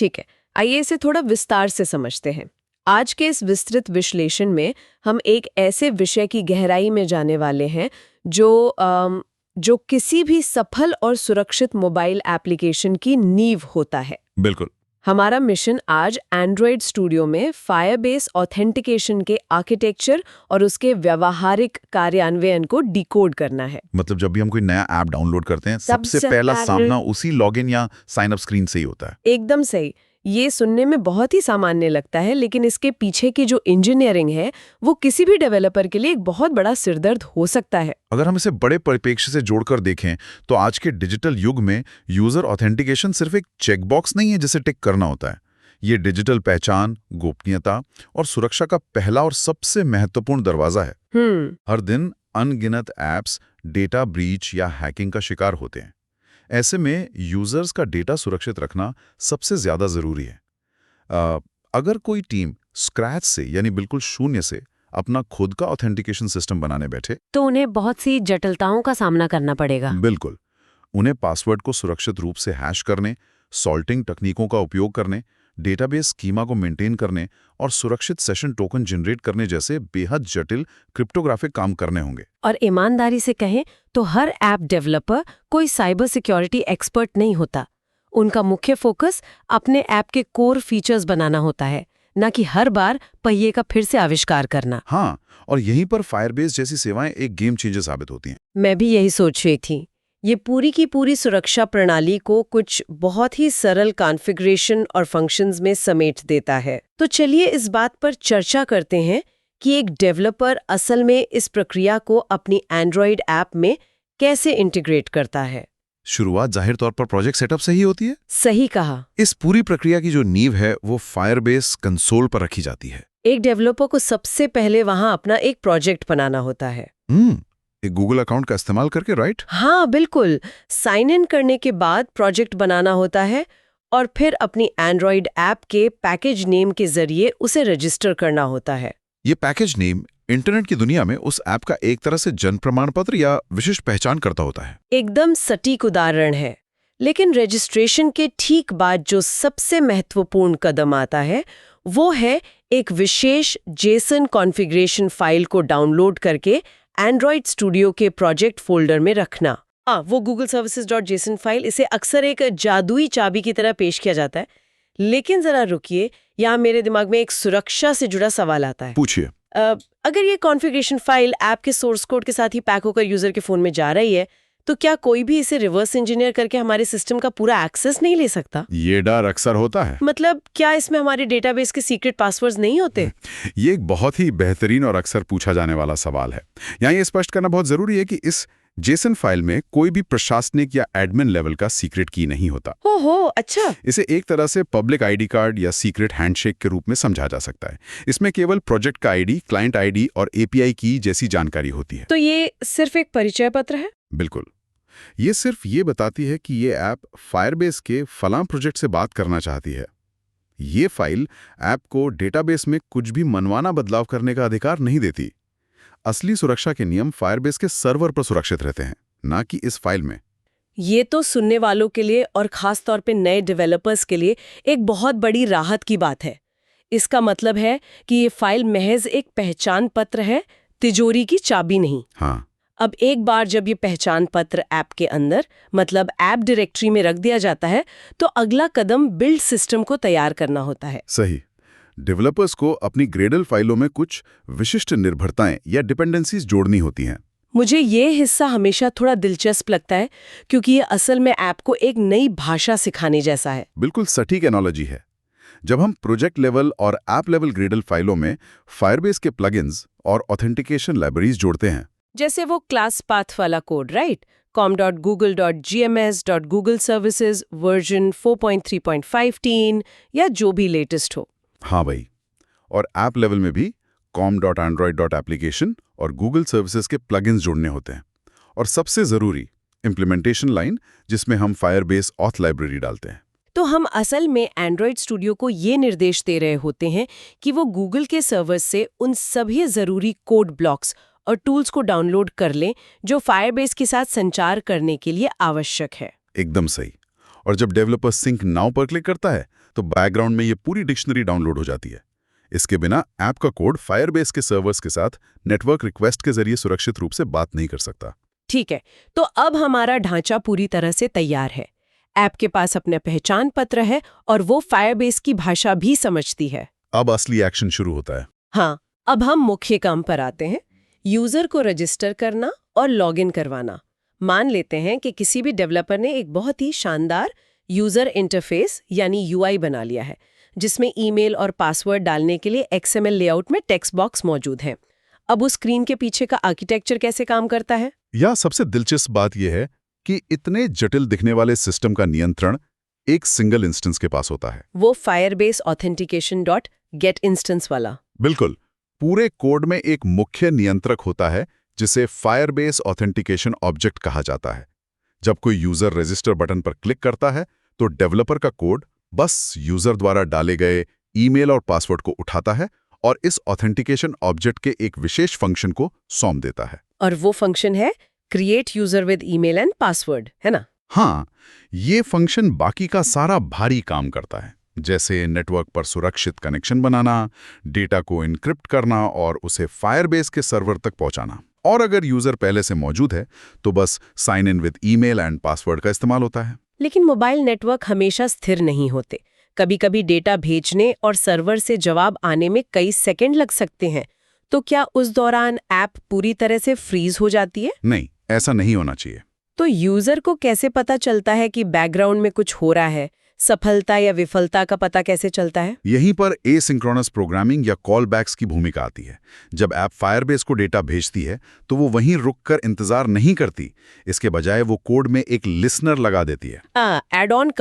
ठीक है, आइए इसे थोड़ा विस्तार से समझते हैं। आज के इस विस्तृत विश्लेषण में हम एक ऐसे विषय की गहराई में जाने वाले हैं जो किसी भी सफल और सुरक्षित मोबाइल एप्लीकेशन की नींव होता है। बिल्कुल। हमारा मिशन आज एंड्रॉयड स्टूडियो में फायरबेस ऑथेंटिकेशन के आर्किटेक्चर और उसके व्यावहारिक कार्यान्वयन को डिकोड करना है। मतलब जब भी हम कोई नया ऐप डाउनलोड करते हैं, सबसे पहला सामना उसी लॉगिन या साइन अप स्क्रीन से ही होता है। एकदम सही। ये सुनने में बहुत ही सामान्य लगता है, लेकिन इसके पीछे की जो इंजीनियरिंग है वो किसी भी डेवलपर के लिए एक बहुत बड़ा सिरदर्द हो सकता है। अगर हम इसे बड़े परिप्रेक्ष्य से जोड़कर देखें तो आज के डिजिटल युग में यूजर ऑथेंटिकेशन सिर्फ एक चेकबॉक्स नहीं है जिसे टिक करना होता है। ये डिजिटल पहचान, गोपनीयता और सुरक्षा का पहला और सबसे महत्वपूर्ण दरवाजा है। हर दिन अनगिनत ऐप्स डेटा ब्रीच या हैकिंग का शिकार होते हैं। ऐसे में यूजर्स का डेटा सुरक्षित रखना सबसे ज्यादा जरूरी है। अगर कोई टीम स्क्रैच से यानी बिल्कुल शून्य से अपना खुद का ऑथेंटिकेशन सिस्टम बनाने बैठे तो उन्हें बहुत सी जटिलताओं का सामना करना पड़ेगा। बिल्कुल। उन्हें पासवर्ड को सुरक्षित रूप से हैश करने, सॉल्टिंग तकनीकों का उपयोग करने, डेटाबेस स्कीमा को मेंटेन करने और सुरक्षित सेशन टोकन जनरेट करने जैसे बेहद जटिल क्रिप्टोग्राफिक काम करने होंगे। और ईमानदारी से कहें तो हर ऐप डेवलपर कोई साइबर सिक्योरिटी एक्सपर्ट नहीं होता। उनका मुख्य फोकस अपने ऐप के कोर फीचर्स बनाना होता है, न कि हर बार पहिए का फिर से आविष्कार करना। हाँ, और यहीं पर फायरबेस जैसी सेवाएं एक गेम चेंजर साबित होती हैं। मैं भी यही सोच रही थी। ये पूरी की पूरी सुरक्षा प्रणाली को कुछ बहुत ही सरल कॉन्फ़िगरेशन और फंक्शंस में समेट देता है। तो चलिए इस बात पर चर्चा करते हैं कि एक डेवलपर असल में इस प्रक्रिया को अपनी एंड्रॉयड ऐप में कैसे इंटीग्रेट करता है। शुरुआत जाहिर तौर पर प्रोजेक्ट सेटअप से ही होती है। सही कहा। इस पूरी प्रक्रिया की जो नींव है वो फायरबेस कंसोल पर रखी जाती है। एक डेवलपर को सबसे पहले वहां अपना एक प्रोजेक्ट बनाना होता है। एक गूगल अकाउंट का इस्तेमाल करके, राइट? हाँ बिल्कुल। साइन इन करने के बाद प्रोजेक्ट बनाना होता है और फिर अपनी एंड्रॉयड ऐप के पैकेज नेम के जरिए उसे रजिस्टर करना होता है। ये पैकेज नेम इंटरनेट की दुनिया में उस ऐप का एक तरह से जन प्रमाण पत्र या विशिष्ट पहचान करता होता है। एकदम सटीक उदाहरण है। लेकिन रजिस्ट्रेशन के ठीक बाद जो सबसे महत्वपूर्ण कदम आता है वो है एक विशेष जेसन कॉन्फ़िगरेशन फाइल को डाउनलोड करके एंड्रॉयड स्टूडियो के प्रोजेक्ट फोल्डर में रखना। वो गूगल सर्विसेज.json फाइल, इसे अक्सर एक जादुई चाबी की तरह पेश किया जाता है। लेकिन जरा रुकिए, यहाँ मेरे दिमाग में एक सुरक्षा से जुड़ा सवाल आता है। पूछिए। अगर ये कॉन्फ़िगरेशन फाइल ऐप के सोर्स कोड के साथ ही पैक होकर यूजर के फोन में जा रही है तो क्या कोई भी इसे रिवर्स इंजीनियर करके हमारे सिस्टम का पूरा एक्सेस नहीं ले सकता? ये डर अक्सर होता है। मतलब क्या इसमें हमारे डेटाबेस के सीक्रेट पासवर्ड्स नहीं होते? ये एक बहुत ही बेहतरीन और अक्सर पूछा जाने वाला सवाल है। यहाँ ये स्पष्ट करना बहुत जरूरी है कि इस जेसन फाइल में कोई भी प्रशासनिक या एडमिन लेवल का सीक्रेट की नहीं होता। हो अच्छा। इसे एक तरह से पब्लिक आईडी कार्ड या सीक्रेट हैंडशेक के रूप में समझा जा सकता है। इसमें केवल प्रोजेक्ट का आईडी, क्लाइंट आईडी और एपीआई की जैसी जानकारी होती है। तो ये सिर्फ एक परिचय पत्र है? बिल्कुल। ये सिर्फ ये बताती है कि ये ऐप फायरबेस के फलां प्रोजेक्ट से बात करना चाहती है। ये फाइल ऐप को डेटाबेस में कुछ भी मनमाना बदलाव करने का अधिकार नहीं देती। असली सुरक्षा के नियम फायरबेस के सर्वर पर सुरक्षित रहते हैं, ना कि इस फाइल में। ये तो सुनने वालों के लिए और खास तौर पे नए डेवलपर्स के लिए एक बहुत बड़ी राहत की बात है। इसका मतलब है कि ये फाइल महज एक पहचान पत्र है, तिजोरी की चाबी नहीं। हाँ। अब एक बार जब ये पहचान पत्र ऐप के अंदर मतलब ऐप डायरेक्टरी में रख दिया जाता है तो अगला कदम बिल्ड सिस्टम को तैयार करना होता है। सही। डेवलपर्स को अपनी ग्रेडल फाइलों में कुछ विशिष्ट निर्भरताएं या डिपेंडेंसीज जोड़नी होती हैं। मुझे ये हिस्सा हमेशा थोड़ा दिलचस्प लगता है क्योंकि ये असल में ऐप को एक नई भाषा सिखाने जैसा है। बिल्कुल सटीक एनालॉजी है। जब हम प्रोजेक्ट लेवल और ऐप लेवल ग्रेडल फाइलों में फायरबेस के प्लगइन्स और ऑथेंटिकेशन लाइब्रेरीज जोड़ते हैं, जैसे वो क्लास पाथ वाला code, right? com.google.gms.google services version 4.3.15 या जो भी लेटेस्ट हो। हाँ भाई। और ऐप लेवल में भी com.android.application और गूगल सर्विसेज के प्लगइन्स जोड़ने होते हैं। और सबसे जरूरी इम्प्लीमेंटेशन लाइन, जिसमें हम फायरबेस ऑथ लाइब्रेरी डालते हैं। तो हम असल में एंड्रॉयड स्टूडियो को ये निर्देश दे रहे होते हैं कि वो गूगल के सर्वर्स से उन सभी जरूरी कोड ब्लॉक्स और टूल्स को डाउनलोड कर लें जो फायरबेस के साथ संचार करने के लिए आवश्यक है। एकदम सही। और जब डेवलपर सिंक नाउ पर क्लिक करता है तो बैकग्राउंड में ये पूरी डिक्शनरी डाउनलोड हो जाती है। इसके बिना ऐप का कोड फायरबेस के सर्वर्स के साथ नेटवर्क रिक्वेस्ट के जरिए सुरक्षित रूप से बात नहीं कर सकता। ठीक है, तो अब हमारा ढांचा पूरी तरह से तैयार है। ऐप के पास अपना पहचान पत्र है और वो फायरबेस की भाषा भी समझती है। अब असली एक्शन शुरू होता है। हाँ, अब हम मुख्य काम पर आते हैं, यूजर को रजिस्टर करना और लॉगिन करवाना। मान लेते हैं कि किसी भी डेवलपर ने एक बहुत ही शानदार यूजर इंटरफेस यानी यूआई बना लिया है, जिसमें ईमेल और पासवर्ड डालने के लिए XML लेआउट में टेक्स्ट बॉक्स मौजूद है। अब उस स्क्रीन के पीछे का आर्किटेक्चर कैसे काम करता है? या सबसे दिलचस्प बात यह है कि इतने जटिल दिखने वाले सिस्टम का नियंत्रण एक सिंगल इंस्टेंस के पास होता है। वो फायरबेस ऑथेंटिकेशन.गेट इंस्टेंस वाला। बिल्कुल, पूरे कोड में एक मुख्य नियंत्रक होता है जिसे फायरबेस ऑथेंटिकेशन ऑब्जेक्ट कहा जाता है। जब कोई यूजर रजिस्टर बटन पर क्लिक करता है तो डेवलपर का कोड बस यूजर द्वारा डाले गए ईमेल और पासवर्ड को उठाता है और इस ऑथेंटिकेशन ऑब्जेक्ट के एक विशेष फंक्शन को सौंप देता है। और वो फंक्शन है create user with email and password, है ना? हाँ, ये फंक्शन बाकी का सारा भारी काम करता है, जैसे नेटवर्क पर सुरक्षित कनेक्शन बनाना, डेटा को इनक्रिप्ट करना और उसे फायरबेस के सर्वर तक पहुंचाना। और अगर यूजर पहले से मौजूद है तो बस sign in with email and password का इस्तेमाल होता है। लेकिन मोबाइल नेटवर्क हमेशा स्थिर नहीं होते। कभी-कभी डेटा भेजने और सर्वर से जवाब आने में कई सेकंड लग सकते हैं। तो क्या उस दौरान ऐप पूरी तरह से फ्रीज हो जाती है? नहीं, ऐसा नहीं होना चाहिए। तो यूजर को कैसे पता चलता है कि बैकग्राउंड में कुछ हो रहा है? सफलता या विफलता का पता कैसे चलता है? यहीं पर एसिंक्रोनस प्रोग्रामिंग या कॉलबैक्स की भूमिका आती है। जब ऐप फायरबेस को डेटा भेजती है तो वो वहीं रुककर इंतजार नहीं करती। इसके बजाय वो कोड में एक लिसनर लगा देती है। एड ऑन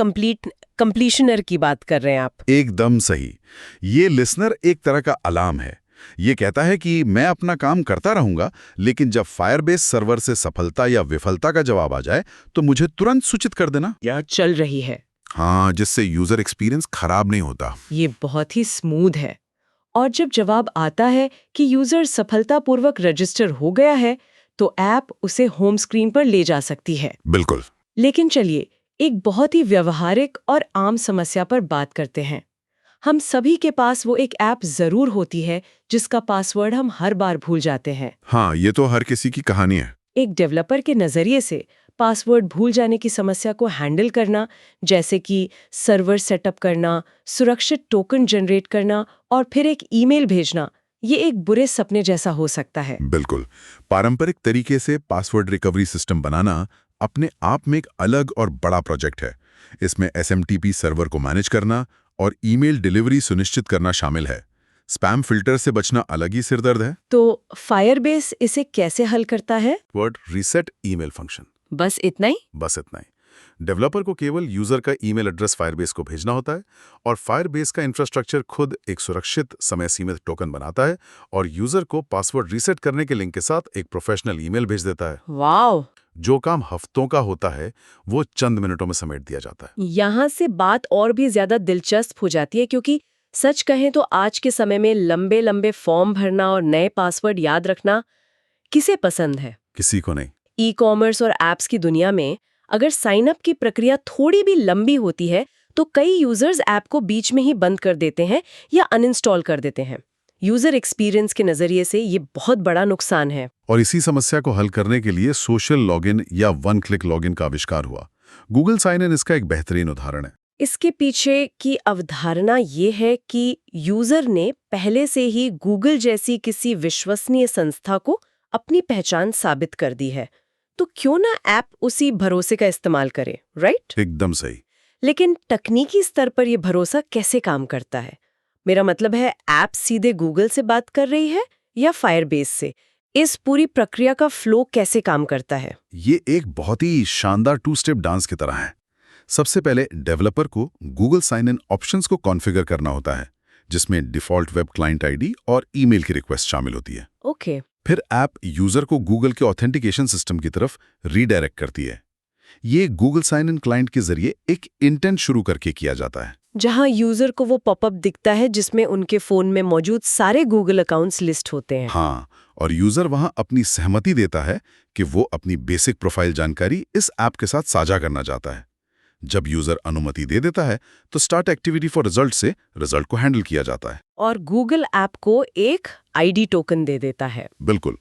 कंप्लीशनर की बात कर रहे हैं आप? एकदम सही। ये लिसनर एक तरह का अलार्म है। ये कहता है कि मैं अपना काम करता रहूंगा, लेकिन जब फायरबेस सर्वर से सफलता या विफलता का जवाब आ जाए तो मुझे तुरंत सूचित कर देना। या चल रही है। हाँ, जिससे यूजर एक्सपीरियंस खराब नहीं होता। ये बहुत ही स्मूथ है। और जब जवाब आता है कि यूजर सफलतापूर्वक रजिस्टर हो गया है तो ऐप उसे होम स्क्रीन पर ले जा सकती है। बिल्कुल। लेकिन चलिए एक बहुत ही व्यवहारिक और आम समस्या पर बात करते हैं। हम सभी के पास वो एक ऐप जरूर होती है जिसका पासवर्ड हम हर बार भूल जाते हैं। हाँ, ये तो हर किसी की कहानी है। एक डेवलपर के नजरिए से पासवर्ड भूल जाने की समस्या को हैंडल करना, जैसे कि सर्वर सेटअप करना, सुरक्षित टोकन जनरेट करना और फिर एक ईमेल भेजना, ये एक बुरे सपने जैसा हो सकता है। बिल्कुल। पारंपरिक तरीके से पासवर्ड रिकवरी सिस्टम बनाना अपने आप में एक अलग और बड़ा प्रोजेक्ट है। इसमें SMTP सर्वर को मैनेज करना और ईमेल डिलीवरी सुनिश्चित करना शामिल है। स्पैम फिल्टर से बचना अलग ही सिरदर्द है। तो फायरबेस इसे कैसे हल करता है? Word reset email function. बस इतना ही? बस इतना ही। डेवलपर को केवल यूजर का ईमेल एड्रेस फायरबेस को भेजना होता है और फायरबेस का इंफ्रास्ट्रक्चर खुद एक सुरक्षित समय सीमित टोकन बनाता है और यूजर को पासवर्ड रीसेट करने के लिंक के साथ एक प्रोफेशनल ईमेल भेज देता है। वाओ! जो काम हफ्तों का होता है वो चंद मिनटों में समेट दिया जाता है। यहाँ से बात और भी ज्यादा दिलचस्प हो जाती है, क्योंकि सच कहें तो आज के समय में लंबे लंबे फॉर्म भरना और नए पासवर्ड याद रखना किसे पसंद है? किसी को नहीं। ई-कॉमर्स और एप्स की दुनिया में अगर साइन अप की प्रक्रिया थोड़ी भी लंबी होती है तो कई यूजर्स ऐप को बीच में ही बंद कर देते हैं या अनइंस्टॉल कर देते हैं। यूजर एक्सपीरियंस के नजरिए से ये बहुत बड़ा नुकसान है। और इसी समस्या को हल करने के लिए सोशल लॉगिन या वन क्लिक लॉगिन का आविष्कार हुआ। गूगल साइन इन इसका एक बेहतरीन उदाहरण है। इसके पीछे की अवधारणा ये है कि यूजर ने पहले से ही गूगल जैसी किसी विश्वसनीय संस्था को अपनी पहचान साबित कर दी है, तो क्यों ना ऐप उसी भरोसे का इस्तेमाल करे, राइट? एकदम सही। लेकिन तकनीकी स्तर पर यह भरोसा कैसे काम करता है? मेरा मतलब है, ऐप सीधे गूगल से बात कर रही है या फायरबेस से? इस पूरी प्रक्रिया का फ्लो कैसे काम करता है? ये एक बहुत ही शानदार 2 स्टेप डांस की तरह है। सबसे पहले डेवलपर को गूगल साइन इन ऑप्शंस को कॉन्फ़िगर करना होता है, जिसमें डिफ़ॉल्ट वेब क्लाइंट आईडी और ईमेल की रिक्वेस्ट शामिल होती है। ओके। फिर ऐप यूजर को गूगल के ऑथेंटिकेशन सिस्टम की तरफ रीडायरेक्ट करती है। ये गूगल साइन इन क्लाइंट के जरिए एक इंटेंट शुरू करके किया जाता है, जहां यूजर को वो पॉपअप दिखता है जिसमें उनके फोन में मौजूद सारे गूगल अकाउंट्स लिस्ट होते हैं। हाँ, और यूजर वहां अपनी सहमति देता है कि वो अपनी बेसिक प्रोफाइल जानकारी इस ऐप के साथ साझा करना चाहता है। जब यूजर अनुमति दे देता है तो स्टार्ट एक्टिविटी फॉर रिजल्ट से रिजल्ट को हैंडल किया जाता है। और गूगल ऐप को एक आईडी टोकन दे देता है। बिल्कुल,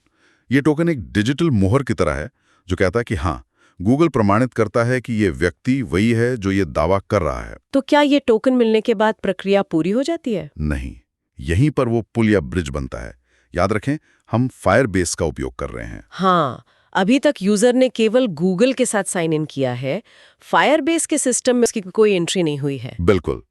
ये टोकन एक डिजिटल मोहर की तरह है जो कहता है कि हाँ, गूगल प्रमाणित करता है कि ये व्यक्ति वही है जो ये दावा कर रहा है। तो क्या ये टोकन मिलने के बाद प्रक्रिया पूरी हो जाती है? नहीं, यहीं पर वो पुल या ब्रिज बनता है। याद रखें, हम फायरबेस का उपयोग कर रहे हैं। हाँ, अभी तक यूजर ने केवल गूगल के साथ साइन इन किया है। फायरबेस के सिस्टम में उसकी कोई एंट्री नहीं हुई है। बिल्कुल,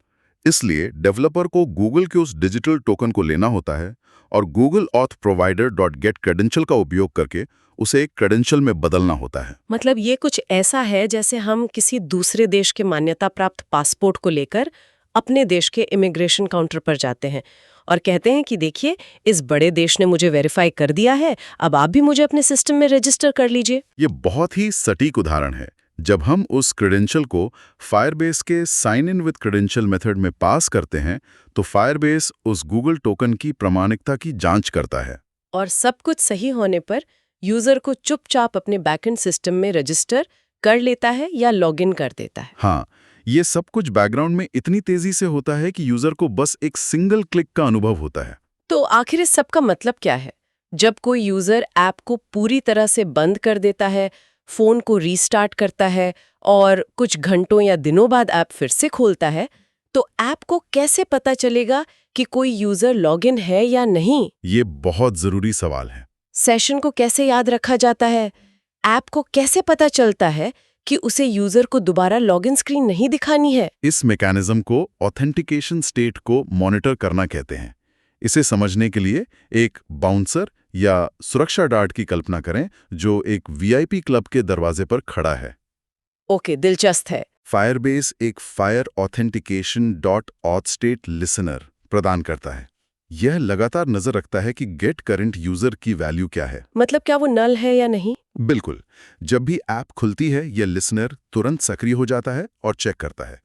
इसलिए डेवलपर को गूगल के उस डिजिटल टोकन को लेना होता है और Google auth provider dot gate credential का उपयोग करके उसे एक क्रेडेंशियल में बदलना होता है। मतलब ये कुछ ऐसा है जैसे हम किसी दूसरे देश के मान्यता प्राप्त पासपोर्ट को लेकर अपने देश के इमिग्रेशन काउंटर पर जाते हैं और कहते हैं कि देखिए, इस बड़े देश ने मुझे वेरीफाई कर दिया है, अब आप भी मुझे अपने सिस्टम में रजिस्टर कर लीजिए। ये बहुत ही सटीक उदाहरण है। जब हम उस क्रेडेंशियल को फायरबेस के sign in with credential method में पास करते हैं तो फायरबेस उस गूगल टोकन की प्रामाणिकता की जांच करता है। और सब कुछ सही होने पर यूजर को चुपचाप अपने बैकएंड सिस्टम में रजिस्टर कर लेता है या लॉगिन कर देता है। हाँ, ये सब कुछ बैकग्राउंड में इतनी तेजी से होता है कि यूजर को बस एक सिंगल क्लिक का अनुभव होता है। तो आखिर इस सब का मतलब क्या है? जब कोई यूजर ऐप को पूरी तरह से बंद कर देता है, फोन को रीस्टार्ट करता है और कुछ घंटों या दिनों बाद ऐप फिर से खोलता है, तो ऐप को कैसे पता चलेगा कि कोई यूजर लॉगिन है या नहीं? ये बहुत जरूरी सवाल है। सेशन को कैसे याद रखा जाता है? ऐप को कैसे पता चलता है कि उसे यूजर को दोबारा लॉगिन स्क्रीन नहीं दिखानी है? इस मैकेनिज्म को ऑथेंटिकेशन स्टेट को मॉनिटर करना कहते हैं। इसे समझने के लिए एक बाउंसर या सुरक्षा डार्ट की कल्पना करें जो एक वीआईपी क्लब के दरवाजे पर खड़ा है। ओके, दिलचस्प है। फायरबेस एक fire authentication dot auth state listener प्रदान करता है। यह लगातार नजर रखता है कि गेट करंट यूजर की वैल्यू क्या है। मतलब क्या वो नल है या नहीं? बिल्कुल, जब भी ऐप खुलती है यह लिसनर तुरंत सक्रिय हो जाता है और चेक करता है।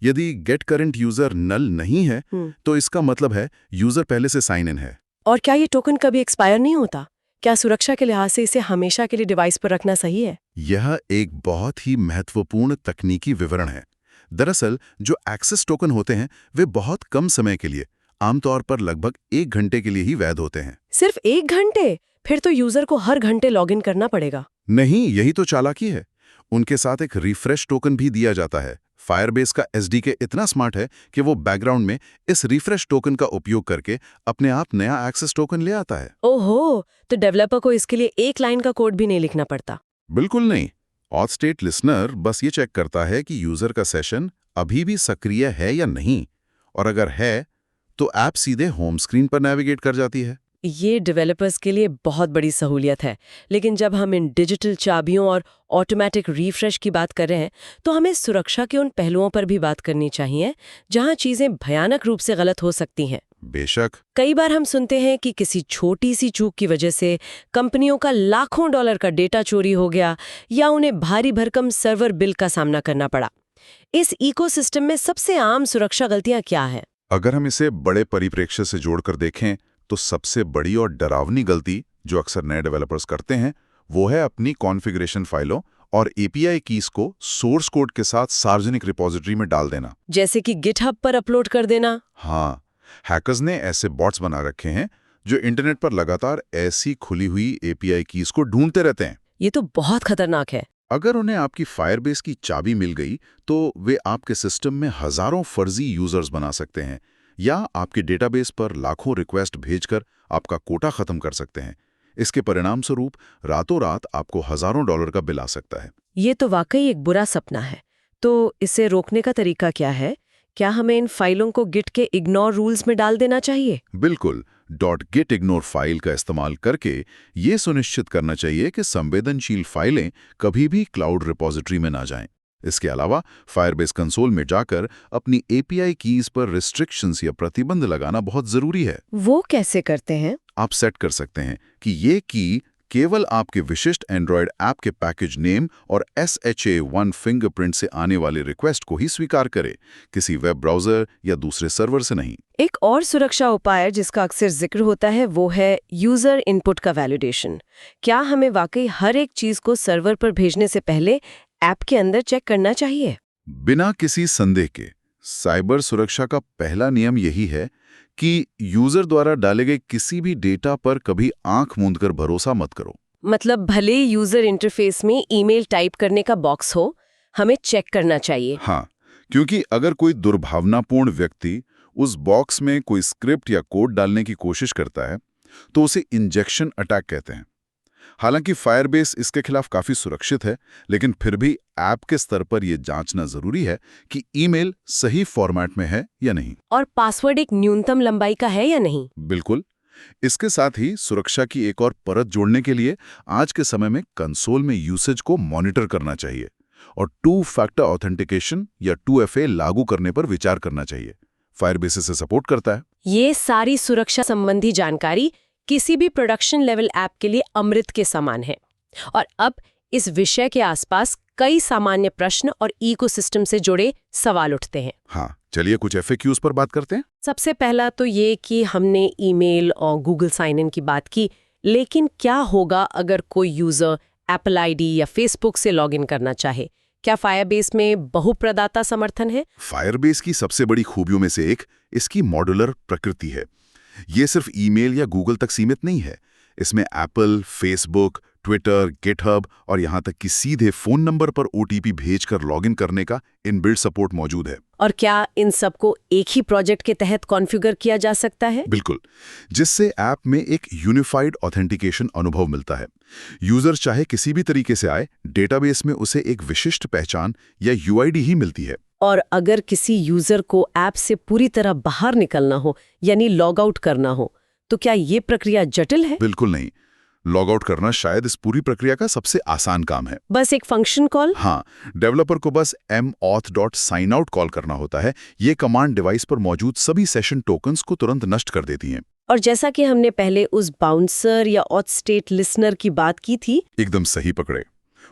यदि गेट करंट यूजर नल नहीं है तो इसका मतलब है यूजर पहले से साइन इन है। और क्या ये टोकन कभी एक्सपायर नहीं होता? क्या सुरक्षा के लिहाज से इसे हमेशा के लिए डिवाइस पर रखना सही है? यह एक बहुत ही महत्वपूर्ण तकनीकी विवरण है। दरअसल जो एक्सेस टोकन होते हैं वे बहुत कम समय के लिए, आमतौर पर लगभग 1 घंटे के लिए ही वैध होते हैं। सिर्फ 1 घंटे? फिर तो यूजर को हर घंटे लॉगिन करना पड़ेगा। नहीं, यही तो चालाकी है। उनके साथ एक रिफ्रेश टोकन भी दिया जाता है। फायरबेस का एसडीके इतना स्मार्ट है कि वो बैकग्राउंड में इस रिफ्रेश टोकन का उपयोग करके अपने आप नया एक्सेस टोकन ले आता है। ओहो, तो डेवलपर को इसके लिए एक लाइन का कोड भी नहीं लिखना पड़ता? बिल्कुल नहीं। ऑथ स्टेट लिसनर बस ये चेक करता है कि यूजर का सेशन अभी भी सक्रिय है या नहीं, और अगर है तो ऐप सीधे होम स्क्रीन पर नेविगेट कर जाती है। ये डेवलपर्स के लिए बहुत बड़ी सहूलियत है। लेकिन जब हम इन डिजिटल चाबियों और ऑटोमेटिक रिफ्रेश की बात कर रहे हैं तो हमें सुरक्षा के उन पहलुओं पर भी बात करनी चाहिए जहां चीजें भयानक रूप से गलत हो सकती हैं। बेशक। कई बार हम सुनते हैं कि किसी छोटी सी चूक की वजह से कंपनियों का लाखों डॉलर का डेटा चोरी हो गया या उन्हें भारी भरकम सर्वर बिल का सामना करना पड़ा। इस इकोसिस्टम में सबसे आम सुरक्षा गलतियां क्या हैं? अगर हम इसे बड़े परिप्रेक्ष्य से जोड़कर देखें तो सबसे बड़ी और डरावनी गलती जो अक्सर नए डेवलपर्स करते हैं वो है अपनी कॉन्फ़िगरेशन फाइलों और एपीआई कीज को सोर्स कोड के साथ सार्वजनिक रिपोजिटरी में डाल देना। जैसे कि गिटहब पर अपलोड कर देना? हाँ, हैकर्स ने ऐसे बॉट्स बना रखे हैं जो इंटरनेट पर लगातार ऐसी खुली हुई एपीआई कीज को ढूंढते रहते हैं। ये तो बहुत खतरनाक है। अगर उन्हें आपकी फायरबेस की चाबी मिल गई तो वे आपके सिस्टम में हजारों फर्जी यूजर्स बना सकते हैं या आपके डेटाबेस पर लाखों रिक्वेस्ट भेजकर आपका कोटा खत्म कर सकते हैं। इसके परिणाम स्वरूप रातों रात आपको हजारों डॉलर का बिल आ सकता है। ये तो वाकई एक बुरा सपना है। तो इसे रोकने का तरीका क्या है? क्या हमें इन फाइलों को गिट के इग्नोर रूल्स में डाल देना चाहिए? बिल्कुल, .gitignore फाइल का इस्तेमाल करके ये सुनिश्चित करना चाहिए कि संवेदनशील फाइलें कभी भी क्लाउड रिपोजिटरी में ना जाएं। इसके अलावा फायरबेस कंसोल में जाकर अपनी एपीआई कीज पर रिस्ट्रिक्शंस या प्रतिबंध लगाना बहुत जरूरी है। वो कैसे करते हैं? आप सेट कर सकते हैं कि ये की केवल आपके विशिष्ट एंड्रॉयड ऐप के पैकेज नेम और SHA-1 फिंगरप्रिंट से आने वाले रिक्वेस्ट को ही स्वीकार करे, किसी वेब ब्राउजर या दूसरे सर्वर से नहीं। एक और सुरक्षा उपाय जिसका अक्सर जिक्र होता है वो है यूजर इनपुट का वैलिडेशन। क्या हमें वाकई हर एक चीज को सर्वर पर भेजने से पहले ऐप के अंदर चेक करना चाहिए? बिना किसी संदेह के साइबर सुरक्षा का पहला नियम यही है कि यूजर द्वारा डाले गए किसी भी डेटा पर कभी आंख मूंदकर भरोसा मत करो। मतलब भले यूजर इंटरफेस में ईमेल टाइप करने का बॉक्स हो, हमें चेक करना चाहिए। हाँ, क्योंकि अगर कोई दुर्भावनापूर्ण व्यक्ति उस बॉक्स में कोई स्क्रिप्ट या कोड डालने की कोशिश करता है तो उसे इंजेक्शन अटैक कहते हैं। हालांकि फायरबेस इसके खिलाफ काफी सुरक्षित है, लेकिन फिर भी ऐप के स्तर पर यह जांचना जरूरी है कि ईमेल सही फॉर्मेट में है या नहीं। और पासवर्ड एक न्यूनतम लंबाई का है या नहीं। बिल्कुल। इसके साथ ही सुरक्षा की एक और परत जोड़ने के लिए आज के समय में कंसोल में यूसेज को मॉनिटर करना चाहिए और 2 फैक्टर ऑथेंटिकेशन या 2FA लागू करने पर विचार करना चाहिए। फायरबेस इसे सपोर्ट करता है। ये सारी सुरक्षा संबंधी जानकारी किसी भी प्रोडक्शन लेवल ऐप के लिए अमृत के समान है। और अब इस विषय के आसपास कई सामान्य प्रश्न और इकोसिस्टम से जुड़े सवाल उठते हैं। हाँ, चलिए कुछ FAQs पर बात करते हैं। सबसे पहला तो ये कि हमने ईमेल और गूगल साइन इन की बात की, लेकिन क्या होगा अगर कोई यूजर एप्पल आईडी या फेसबुक से लॉगिन करना चाहे? क्या फायरबेस में बहुप्रदाता समर्थन है? फायरबेस की सबसे बड़ी खूबियों में से एक इसकी मॉड्यूलर प्रकृति है। ये सिर्फ ईमेल या गूगल तक सीमित नहीं है। इसमें एप्पल, फेसबुक, ट्विटर, गिटहब और यहाँ तक कि सीधे फोन नंबर पर OTP भेजकर लॉगिन करने का इनबिल्ट सपोर्ट मौजूद है। और क्या इन सबको एक ही प्रोजेक्ट के तहत कॉन्फ़िगर किया जा सकता है? बिल्कुल, जिससे ऐप में एक यूनिफाइड ऑथेंटिकेशन अनुभव मिलता है। यूजर चाहे किसी भी तरीके से आए, डेटाबेस में उसे एक विशिष्ट पहचान या UID ही मिलती है। और अगर किसी यूजर को ऐप से पूरी तरह बाहर निकलना हो, यानी लॉग आउट करना हो, तो क्या ये प्रक्रिया जटिल है? बिल्कुल नहीं। लॉग आउट करना शायद इस पूरी प्रक्रिया का सबसे आसान काम है। बस एक फंक्शन कॉल? हाँ, डेवलपर को बस mauth.signout कॉल करना होता है। ये कमांड डिवाइस पर मौजूद सभी सेशन टोकन्स को तुरंत नष्ट कर देती हैं। और जैसा कि हमने पहले उस बाउंसर या ऑथ स्टेट लिसनर की बात की थी, एकदम सही पकड़े।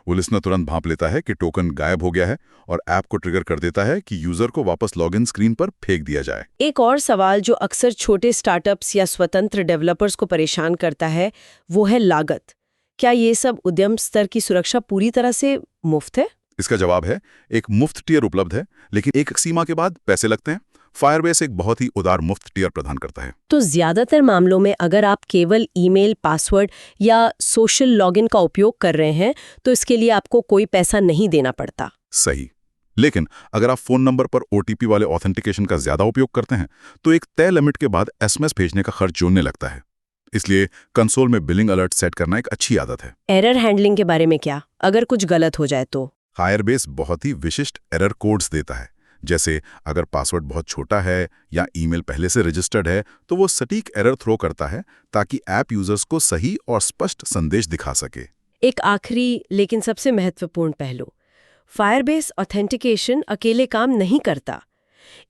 वो लिसनर तुरंत भांप लेता है कि टोकन गायब हो गया है और ऐप को ट्रिगर कर देता है कि यूजर को वापस लॉगिन स्क्रीन पर फेंक दिया जाए। एक और सवाल जो अक्सर छोटे स्टार्टअप्स या स्वतंत्र डेवलपर्स को परेशान करता है, वो है लागत। क्या ये सब उद्यम स्तर की सुरक्षा पूरी तरह से मुफ्त है? इसका जवाब है, एक मुफ्त टियर उपलब्ध है, लेकिन एक सीमा के बाद पैसे लगते हैं। फायरबेस एक बहुत ही उदार मुफ्त टियर प्रदान करता है। तो ज्यादातर मामलों में अगर आप केवल ईमेल, पासवर्ड या सोशल लॉगिन का उपयोग कर रहे हैं, तो इसके लिए आपको कोई पैसा नहीं देना पड़ता। सही। लेकिन अगर आप फोन नंबर पर OTP वाले ऑथेंटिकेशन का ज्यादा उपयोग करते हैं, तो एक तय लिमिट के बाद SMS भेजने का खर्च जुड़ने लगता है। इसलिए कंसोल में बिलिंग अलर्ट सेट करना एक अच्छी आदत है। एरर हैंडलिंग के बारे में क्या, अगर कुछ गलत हो जाए तो? फायरबेस बहुत ही विशिष्ट एरर कोड्स देता है। जैसे अगर पासवर्ड बहुत छोटा है या ईमेल पहले से रजिस्टर्ड है, तो वो सटीक एरर थ्रो करता है ताकि ऐप यूजर्स को सही और स्पष्ट संदेश दिखा सके। एक आखिरी लेकिन सबसे महत्वपूर्ण पहलू, फायरबेस ऑथेंटिकेशन अकेले काम नहीं करता।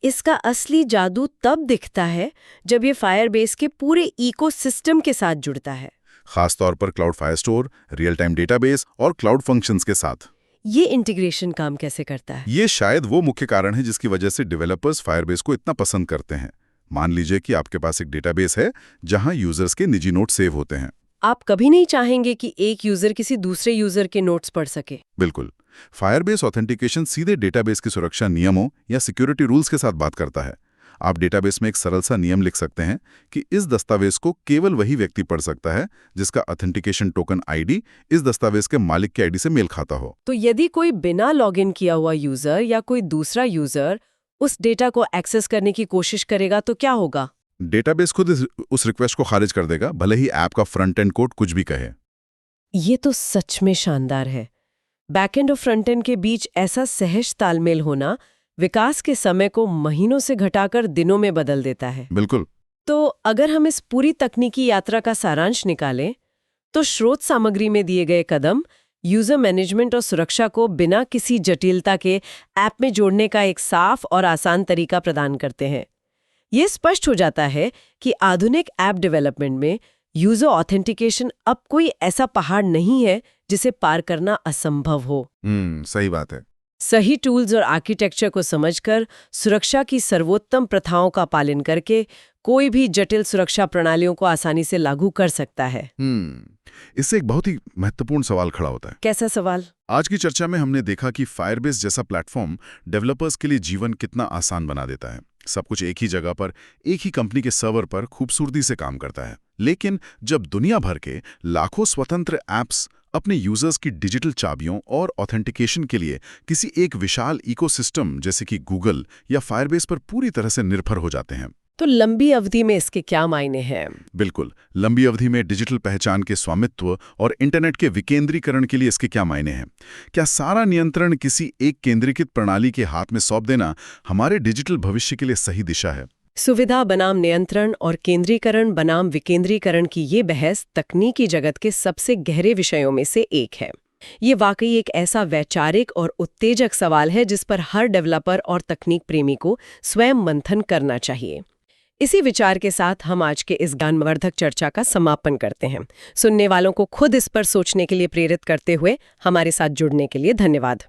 इसका असली जादू तब दिखता है जब ये फायरबेस के पूरे इकोसिस्टम के साथ जुड़ता है। खासतौर पर cloud Firestore, real time database और क्लाउड फंक्शंस के साथ। ये इंटीग्रेशन काम कैसे करता है? ये शायद वो मुख्य कारण है जिसकी वजह से डेवलपर्स फायरबेस को इतना पसंद करते हैं। मान लीजिए कि आपके पास एक डेटाबेस है जहां यूजर्स के निजी नोट सेव होते हैं। आप कभी नहीं चाहेंगे कि एक यूजर किसी दूसरे यूजर के नोट्स पढ़ सके। बिल्कुल। फायरबेस ऑथेंटिकेशन सीधे डेटाबेस की सुरक्षा नियमों या सिक्योरिटी रूल्स के साथ बात करता है। आप डेटाबेस में एक सरल सा नियम लिख सकते हैं कि इस दस्तावेज को केवल वही व्यक्ति पढ़ सकता है जिसका ऑथेंटिकेशन टोकन ID इस दस्तावेज के मालिक के ID से मेल खाता हो। तो यदि कोई बिना लॉगिन किया हुआ यूजर या कोई दूसरा यूजर उस डेटा को एक्सेस करने की कोशिश करेगा तो क्या होगा? डेटाबेस खुद उस रिक्वेस्ट को खारिज कर देगा, भले ही ऐप का फ्रंट एंड कोड कुछ भी कहे। ये तो सच में शानदार है। बैकएंड और फ्रंट एंड के बीच ऐसा सहज तालमेल होना विकास के समय को महीनों से घटाकर दिनों में बदल देता है। बिल्कुल। तो अगर हम इस पूरी तकनीकी यात्रा का सारांश निकालें, तो स्रोत सामग्री में दिए गए कदम यूजर मैनेजमेंट और सुरक्षा को बिना किसी जटिलता के ऐप में जोड़ने का एक साफ और आसान तरीका प्रदान करते हैं। ये स्पष्ट हो जाता है कि आधुनिक ऐप डेवलपमेंट में यूजर ऑथेंटिकेशन अब कोई ऐसा पहाड़ नहीं है जिसे पार करना असंभव हो। सही बात है। सही टूल्स और आर्किटेक्चर को समझकर, सुरक्षा की सर्वोत्तम प्रथाओं का पालन करके कोई भी जटिल सुरक्षा प्रणालियों को आसानी से लागू कर सकता है। इससे एक बहुत ही महत्वपूर्ण सवाल खड़ा होता है। कैसा सवाल? आज की चर्चा में हमने देखा कि फायरबेस जैसा प्लेटफॉर्म डेवलपर्स के लिए जीवन कितना आसान बना देता है। सब कुछ एक ही जगह पर, एक ही कंपनी के सर्वर पर खूबसूरती से काम करता है। लेकिन जब दुनिया भर के लाखों स्वतंत्र ऐप्स अपने यूजर्स की डिजिटल चाबियों और ऑथेंटिकेशन के लिए किसी एक विशाल इकोसिस्टम जैसे कि गूगल या फायरबेस पर पूरी तरह से निर्भर हो जाते हैं, तो लंबी अवधि में इसके क्या मायने हैं? बिल्कुल, लंबी अवधि में डिजिटल पहचान के स्वामित्व और इंटरनेट के विकेंद्रीकरण के लिए इसके क्या मायने हैं? क्या सारा नियंत्रण किसी एक केंद्रीकृत प्रणाली के हाथ में सौंप देना हमारे डिजिटल भविष्य के लिए सही दिशा है? सुविधा बनाम नियंत्रण और केंद्रीकरण बनाम विकेंद्रीकरण की ये बहस तकनीकी जगत के सबसे गहरे विषयों में से एक है। ये वाकई एक ऐसा वैचारिक और उत्तेजक सवाल है जिस पर हर डेवलपर और तकनीक प्रेमी को स्वयं मंथन करना चाहिए। इसी विचार के साथ हम आज के इस ज्ञानवर्धक चर्चा का समापन करते हैं। सुनने वालों को खुद इस पर सोचने के लिए प्रेरित करते हुए हमारे साथ जुड़ने के लिए धन्यवाद।